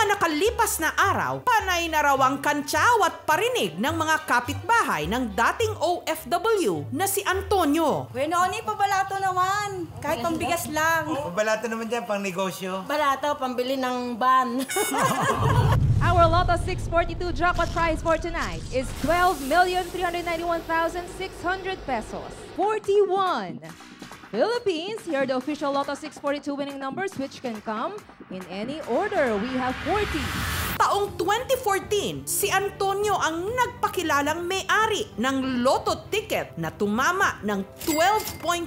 Mga nakalipas na araw, panay na raw ang kantsaw at parinig ng mga kapitbahay ng dating OFW na si Antonio. Wenoni, pabalato naman. Kahit pambigas lang. Pabalato naman dyan, pang negosyo. Balato, pambili ng ban. Our Lotto 642 jackpot prize for tonight is 12,391,600 pesos. 41. Philippines, here are the official Lotto 642 winning numbers which can come in any order. We have 40. Taong 2014, si Antonio ang nagpakilalang may-ari ng Lotto ticket na tumama ng 12.3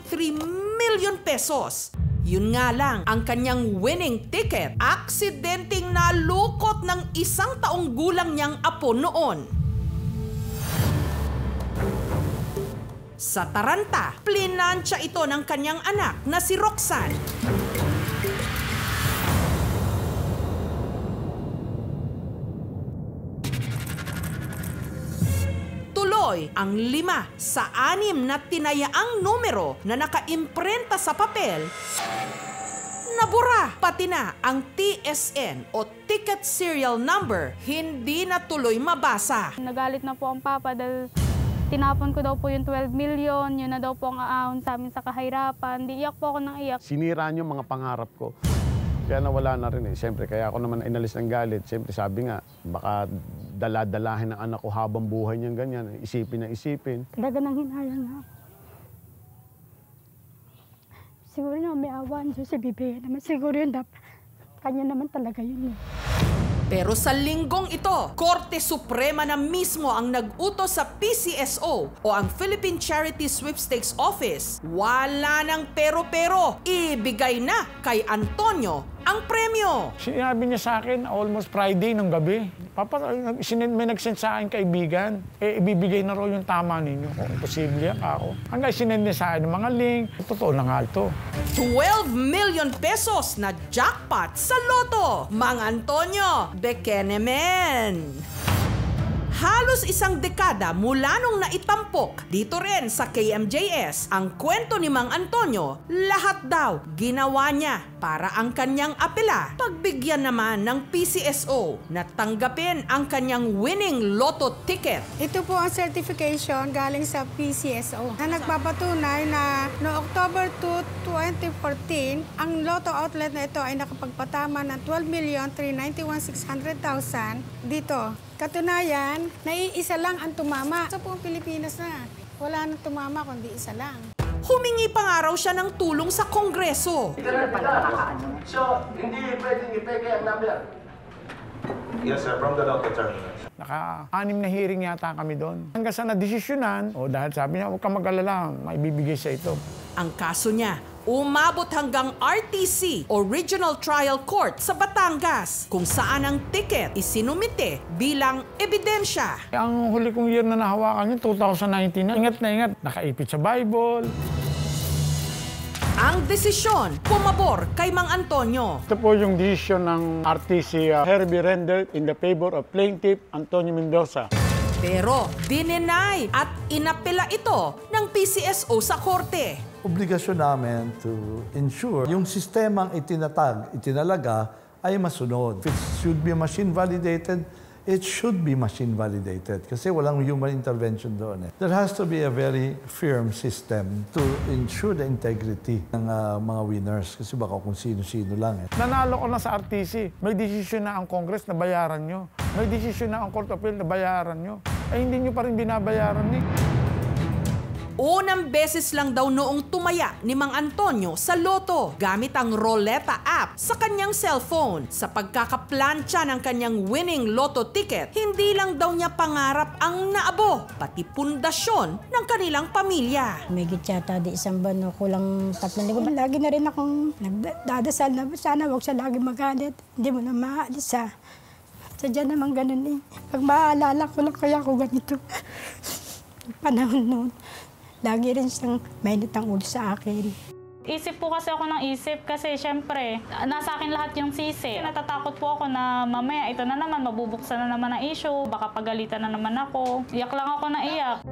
million pesos. Yun nga lang, ang kanyang winning ticket, aksidenteng nalukot ng 1 taong gulang niyang apo noon. Sa taranta, plinansya ito ng kanyang anak na si Roxanne. Tuloy ang 5 sa 6 na tinayaang numero na nakaimprenta sa papel, nabura. Pati na ang TSN o Ticket Serial Number hindi na tuloy mabasa. Nagalit na po ang papa dahil tinapon ko daw po yung 12 million, yun na daw po ang aahon sa amin sa kahirapan. Di iyak po ako ng iyak. Sinira niyo mga pangarap ko. Kaya nawala na rin eh. Siyempre, kaya ako naman inalis ng galit. Siyempre, sabi nga, baka dala-dalahin ng anak ko habang buhay niyang ganyan. Isipin na isipin. Talaga nang hinayang ako. Siguro na may awan Diyos, ibibigay naman. Siguro yun dapat. Kanya naman talaga yun eh. Pero sa linggong ito, Korte Suprema na mismo ang nag-utos sa PCSO o ang Philippine Charity Sweepstakes Office. Wala ng pero-pero, ibigay na kay Antonio ang premyo. Sinabi niya sa akin almost Friday ng gabi. Papa, may nag-send sa akin kaibigan. Ibibigay na raw yung tama ninyo kung posible ako. Hanggang sinend niya sa akin ng mga link. Totoo na nga ito. 12 million pesos na jackpot sa Lotto. Mang Antonio, bekenemen! Halos 1 dekada mula nung naitampok dito rin sa KMJS ang kwento ni Mang Antonio, lahat daw ginawa niya para ang kanyang apela. Pagbigyan naman ng PCSO na tanggapin ang kanyang winning Lotto ticket. Ito po ang certification galing sa PCSO na nagpapatunay na no October 2, 2014, ang Lotto outlet na ito ay nakapagpatama ng 12,391,600,000 dito. Katunayan, naiisa lang ang tumama. Sa buong Pilipinas na, wala nang tumama kundi isa lang. Humingi pa nga raw siya ng tulong sa Kongreso. So, hindi pwedeng ipeke ang number. Yes, sir. From the Lotto terminal. Naka-6 na hearing yata kami doon. Hanggang sa nadesisyonan, dahil sabi niya, huwag ka mag-alala, maibibigay sa ito. Ang kaso niya, umabot hanggang RTC o Regional Trial Court sa Batangas, kung saan ang ticket isinumite bilang ebidensya. Ang huli kong year na nahawakan yun, 2019 na. Ingat na ingat, nakaipit sa Bible. Ang desisyon, pumabor kay Mang Antonio. Ito po yung desisyon ng RTC Herbie rendered in the favor of plaintiff Antonio Mendoza. Pero dininay at inapela ito ng PCSO sa korte. Obligasyon namin to ensure yung sistemang itinalaga ay masunod. If it should be machine validated, it should be machine validated kasi walang human intervention doon. There has to be a very firm system to ensure the integrity ng mga winners kasi baka kung sino-sino lang. Nanalo ko na sa RTC. May desisyon na ang Congress na bayaran nyo. May desisyon na ang Court of Appeal na bayaran nyo. Ay hindi nyo pa rin binabayaran ni. Unang beses lang daw noong tumaya ni Mang Antonio sa Lotto gamit ang Roleta app sa kanyang cellphone. Sa pagkakaplansya ng kanyang winning Lotto ticket, hindi lang daw niya pangarap ang naabo, pati pundasyon ng kanilang pamilya. May yata di isang buwan, kulang 3,000. Lagi na rin akong nagdadasal na sana huwag siya lagi magalit. Hindi mo na maalis ha. Sadya naman ganun eh. Pag maaalala ko lang kaya ako ganito. Panahon noon. Lagi rin siyang mainit ang ulo sa akin. Isip po kasi ako ng isip kasi syempre, nasa akin lahat yung sisi. Natatakot po ako na mamaya ito na naman, mabubuksan na naman ang issue, baka pagalitan na naman ako. Iyak lang ako na iyak.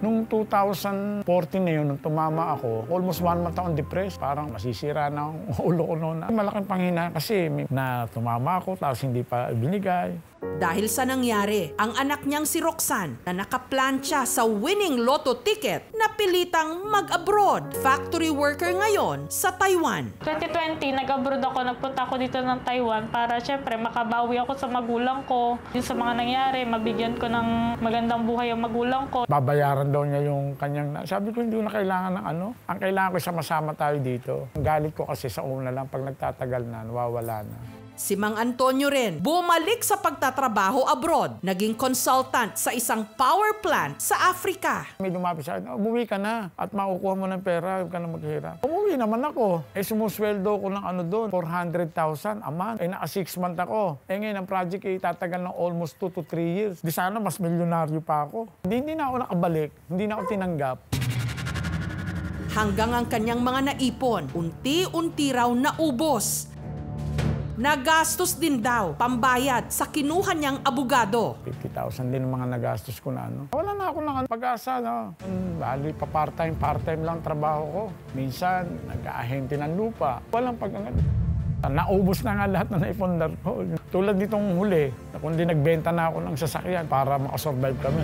Nung 2014 na yun, nung tumama ako, almost 1 month akong depressed. Parang masisira na ang ulo ko noon. Malaking panghina kasi na tumama ako tapos hindi pa binigay. Dahil sa nangyari, ang anak niyang si Roxanne na nakaplantsa sa winning lotto ticket, napilitang mag-abroad. Factory worker ngayon sa Taiwan. 2020, nag-abroad ako. Nagpunta ako dito ng Taiwan para syempre makabawi ako sa magulang ko. Yung sa mga nangyari, mabigyan ko ng magandang buhay ang magulang ko. Babayaran daw niya yung kanyang... Sabi ko, hindi ko na kailangan ng ano. Ang kailangan ko, sama-sama tayo dito. Ang galit ko kasi sa una lang, pag nagtatagal na, nawawala na. Si Mang Antonio rin, bumalik sa pagtatrabaho abroad. Naging consultant sa isang power plant sa Africa. May lumapit sa akin, umuwi ka na at makukuha mo ng pera, huwag ka na maghirap. Umuwi naman ako. Sumusweldo ko ng ano doon, 400,000 a month. Naka 6 months ako. Ngayon, ang project tatagal ng almost 2 to 3 years. Di sana mas milyonaryo pa ako. Hindi na ako nakabalik, hindi na ako tinanggap. Hanggang ang kanyang mga naipon, unti-unti raw naubos. Nagastos din daw, pambayad sa kinuha niyang abogado. 50,000 din ang mga nagastos ko na ano. Wala na ako ng pag-asa, no? Bali pa part-time lang trabaho ko. Minsan, nag-aahente ng lupa. Walang pag-angat. Naubos na nga lahat na naipundar ko. Tulad nitong huli, kundi nagbenta na ako ng sasakyan para makasurvive kami.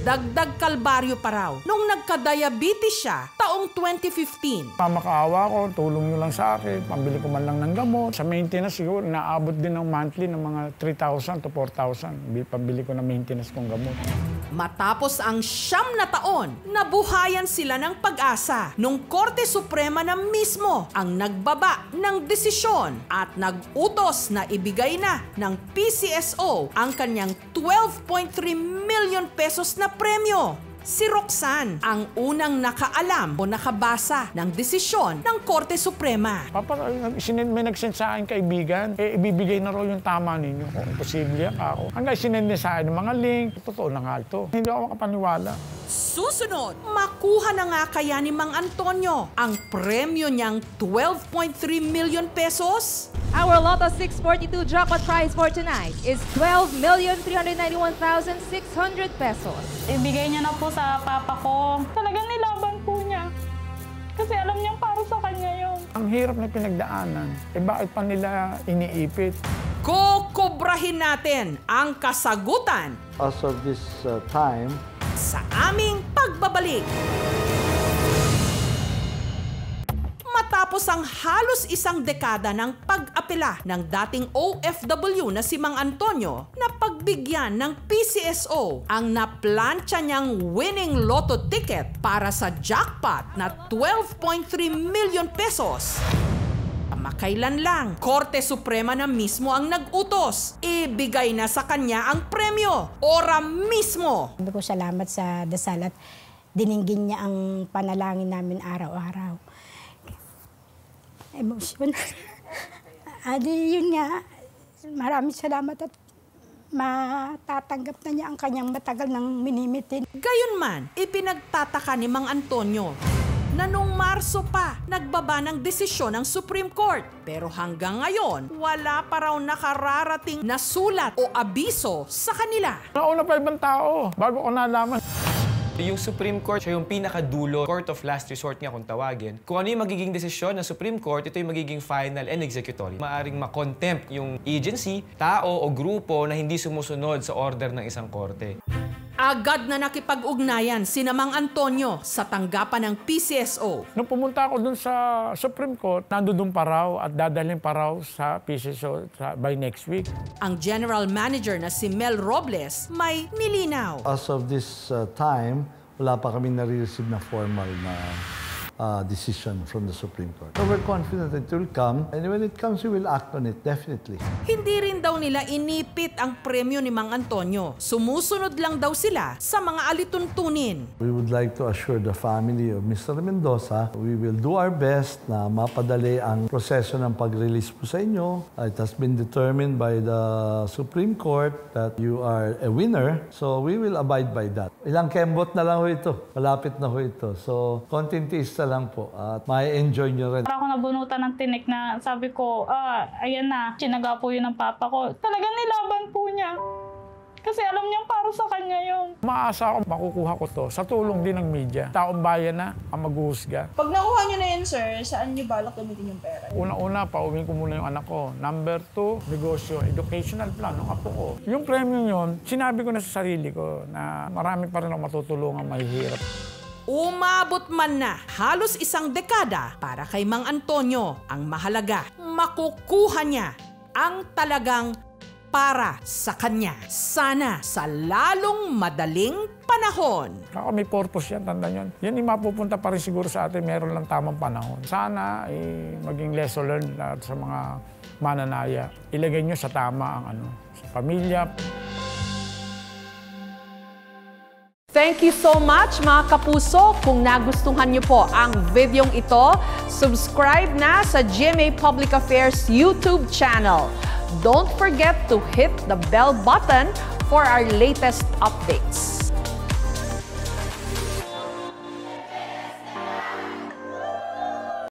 Dagdag kalbaryo pa raw nung nagka-diabetes siya taong 2015. Makaawa ko, tulong nyo lang sa akin, pambili ko man lang ng gamot. Sa maintenance siguro, naabot din ng monthly ng mga 3,000 to 4,000. Pambili ko ng maintenance kong gamot. Matapos ang 9 na taon, nabuhayan sila ng pag-asa nung Korte Suprema na mismo ang nagbaba ng desisyon at nag-utos na ibigay na ng PCSO ang kanyang 12.3 million pesos na premyo. Si Roxanne ang unang nakaalam o nakabasa ng desisyon ng Korte Suprema. May nagsend sa akin kaibigan, ibibigay na raw yung tama ninyo kung posible ako. Hanggang sinend niya sa akin ng mga link, totoo na nga ito. Hindi ako makapaniwala. Susunod, makuha na nga kaya ni Mang Antonio ang premyo niyang 12.3 million pesos? Our Lotto 642 jackpot prize for tonight is 12,391,600 pesos. Ibigay niya na po sa papa ko. Talagang nilaban po niya. Kasi alam niya para sa kanya yun. Ang hirap na pinagdaanan. Bakit pa nila iniipit? Kukubrahin natin ang kasagutan. As of this time, Sa aming pagbabalik. Matapos ang halos 1 dekada ng pag-apela ng dating OFW na si Mang Antonio, na pagbigyan ng PCSO ang naplantsa niyang winning lotto ticket para sa jackpot na 12.3 million pesos. Makailan lang, Korte Suprema na mismo ang nag-utos. Ibigay na sa kanya ang premyo. Ora mismo. Sabi ko salamat sa dasal at dininggin niya ang panalangin namin araw-araw. Emosyon. Adi, yun nga, maraming salamat at matatanggap na niya ang kanyang matagal ng minimitin. Gayunman, ipinagtataka ni Mang Antonio na nung Marso pa, nagbaba ng desisyon ng Supreme Court. Pero hanggang ngayon, wala pa raw nakararating na sulat o abiso sa kanila. Nauna pa ibang tao, bago ko nalaman. Yung Supreme Court, siya yung pinakadulo, court of last resort nga kung tawagin. Kung ano yung magiging desisyon ng Supreme Court, ito yung magiging final and executory. Maaring makontempt yung agency, tao o grupo na hindi sumusunod sa order ng isang korte. Agad na nakipag-ugnayan si Mang Antonio sa tanggapan ng PCSO. Nung pumunta ako dun sa Supreme Court, nandoon pa raw at dadalhin pa raw sa PCSO by next week. Ang General Manager na si Mel Robles may nilinaw. As of this time, wala pa kaming nare-receive na formal na decision from the Supreme Court. So we're confident it will come, and when it comes, we will act on it, definitely. Hindi rin daw nila inipit ang premyo ni Mang Antonio. Sumusunod lang daw sila sa mga alituntunin. We would like to assure the family of Mr. Mendoza, we will do our best na mapadali ang proseso ng pag-release po sa inyo. It has been determined by the Supreme Court that you are a winner, so we will abide by that. Ilang kembot na lang ho ito. Malapit na ho ito. So, kontintiista lang po at ma-enjoy nyo rin. Para ako nabunutan ng tinik na sabi ko, ayan na, sinaga po yun ng papa ko. Talagang nilaban po niya. Kasi alam niyang para sa kanya yun. Maasa ako makukuha ko to sa tulong din ng media. Taong bayan na ang maghuhusga. Pag nakuha niyo na yun, sir, saan niyo balak gamitin yung pera? Una-una, pauwiin ko muna yung anak ko. Number 2, negosyo, educational plan ng apo ko. Yung premium yun, sinabi ko na sa sarili ko na marami pa rin ako matutulungan mahihirap. Umabot man na halos isang dekada para kay Mang Antonio, ang mahalaga, makukuha niya ang talagang para sa kanya. Sana sa lalong madaling panahon. Ako may purpose yan, tanda nyo. Yan yung mapupunta pa rin siguro sa atin, meron lang tamang panahon. Sana maging lesson learned sa mga mananaya. Ilagay nyo sa tama ang sa pamilya. Thank you so much mga kapuso. Kung nagustuhan niyo po ang videong ito, subscribe na sa GMA Public Affairs YouTube channel. Don't forget to hit the bell button for our latest updates.